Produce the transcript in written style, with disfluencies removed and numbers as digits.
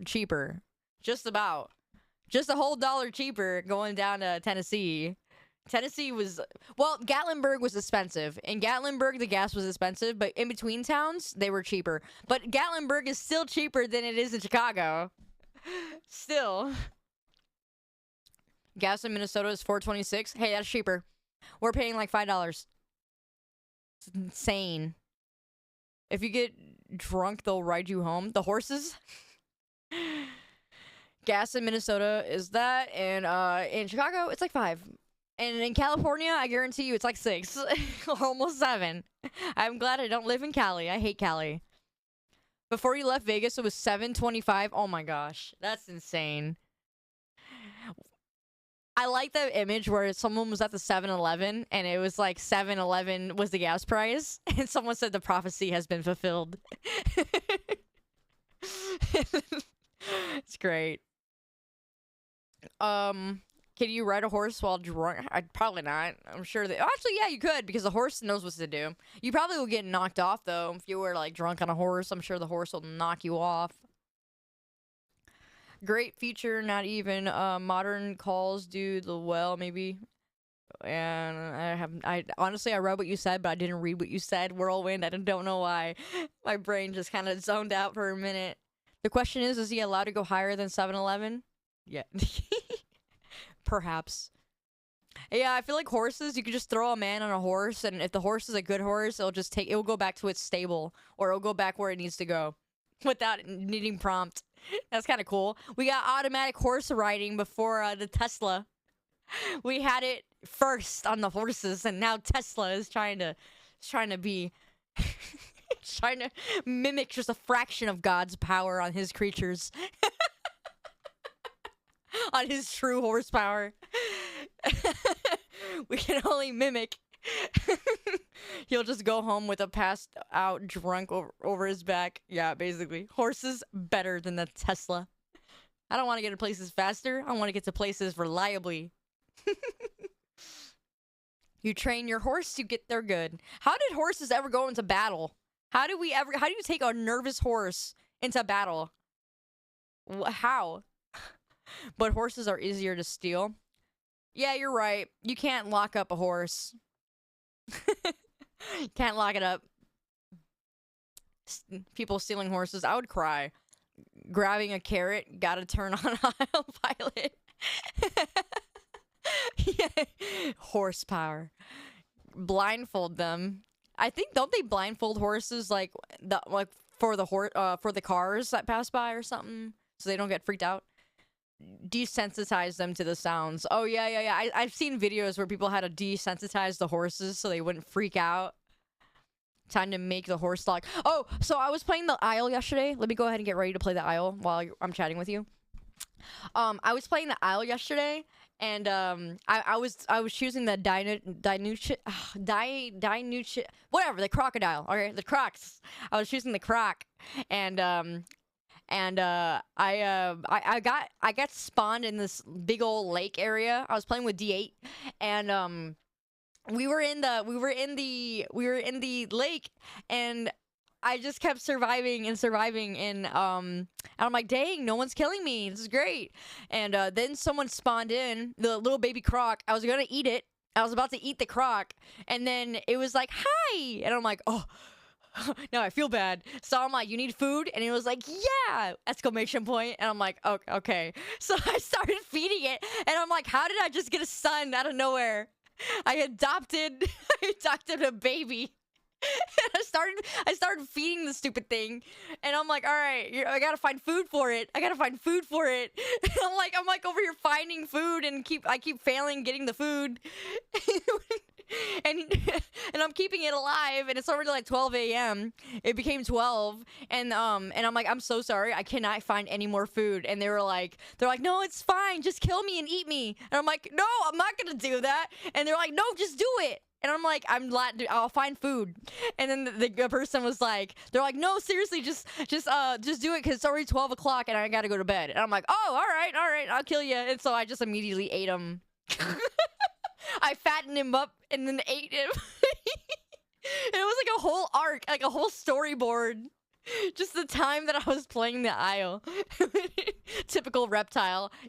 cheaper. Just about. Just a whole dollar cheaper going down to Tennessee. Tennessee was, well, Gatlinburg was expensive. In Gatlinburg, the gas was expensive, but in between towns, they were cheaper. But Gatlinburg is still cheaper than it is in Chicago. Still. Gas in Minnesota is $4.26. Hey, that's cheaper. We're paying like $5. It's insane. If you get drunk, they'll ride you home. The horses. Gas in Minnesota is that, and in Chicago, it's like 5. And in California, I guarantee you it's like 6. Almost 7. I'm glad I don't live in Cali. I hate Cali. Before you left Vegas, it was $7.25. Oh my gosh. That's insane. I like the image where someone was at the 7-Eleven and it was like 7-Eleven was the gas price. And someone said the prophecy has been fulfilled. It's great. Can you ride a horse while drunk? Probably not. I'm sure that... Actually, yeah, you could, because the horse knows what to do. You probably will get knocked off, though. If you were, like, drunk on a horse, I'm sure the horse will knock you off. Great feature, not even modern calls do the well, maybe. And honestly, I read what you said, but I didn't read what you said. Whirlwind, I don't know why. My brain just kind of zoned out for a minute. The question is he allowed to go higher than 7-Eleven? Yeah. Perhaps. Yeah, I feel like horses, you could just throw a man on a horse, and if the horse is a good horse, it'll go back to its stable, or it'll go back where it needs to go, without needing prompt. That's kind of cool. We got automatic horse riding before the Tesla. We had it first on the horses, and now Tesla is trying to be, trying to mimic just a fraction of God's power on his creatures. On his true horsepower. We can only mimic. He'll just go home with a passed out drunk over his back. Yeah, basically. Horses better than the Tesla. I don't want to get to places faster. I want to get to places reliably. You train your horse to get there good. How did horses ever go into battle? How do you take a nervous horse into battle? How? But horses are easier to steal. Yeah, you're right. You can't lock up a horse. Can't lock it up. People stealing horses. I would cry. Grabbing a carrot. Gotta turn on autopilot. Yeah. Horsepower. Blindfold them. I think, don't they blindfold horses like for the cars that pass by or something, so they don't get freaked out? Desensitize them to the sounds. Oh yeah. I've seen videos where people had to desensitize the horses so they wouldn't freak out. Time to make the horse talk. Oh, so I was playing the Isle yesterday. Let me go ahead and get ready to play the Isle while I'm chatting with you. I was playing the Isle yesterday, and I was choosing the whatever, the crocodile. Okay, the crocs. I was choosing the croc, and I got spawned in this big old lake area. I was playing with D8, and we were in the lake, and I just kept surviving, and I'm like, dang, no one's killing me. This is great. And then someone spawned in, the little baby croc. I was gonna eat it. I was about to eat the croc, and then it was like, hi, and I'm like, oh. No, I feel bad. So I'm like, you need food? And it was like, yeah! Exclamation point. And I'm like, okay. So I started feeding it, and I'm like, how did I just get a son out of nowhere? I adopted a baby. And I started feeding the stupid thing, and I'm like, all right, I gotta find food for it. And I'm like over here finding food, and I keep failing getting the food. and I'm keeping it alive, and it's already like 12 a.m. It became 12, and I'm like, I'm so sorry, I cannot find any more food. And they're like, no, it's fine, just kill me and eat me. And I'm like, no, I'm not gonna do that. And they're like, no, just do it. And I'm like, I'll find food. And then the person was like, they're like, no, seriously, just do it, because it's already 12 o'clock and I gotta go to bed. And I'm like, oh, all right, I'll kill you. And so I just immediately ate him. I fattened him up and then ate him. It was like a whole arc, like a whole storyboard. Just the time that I was playing the Isle. Typical reptile.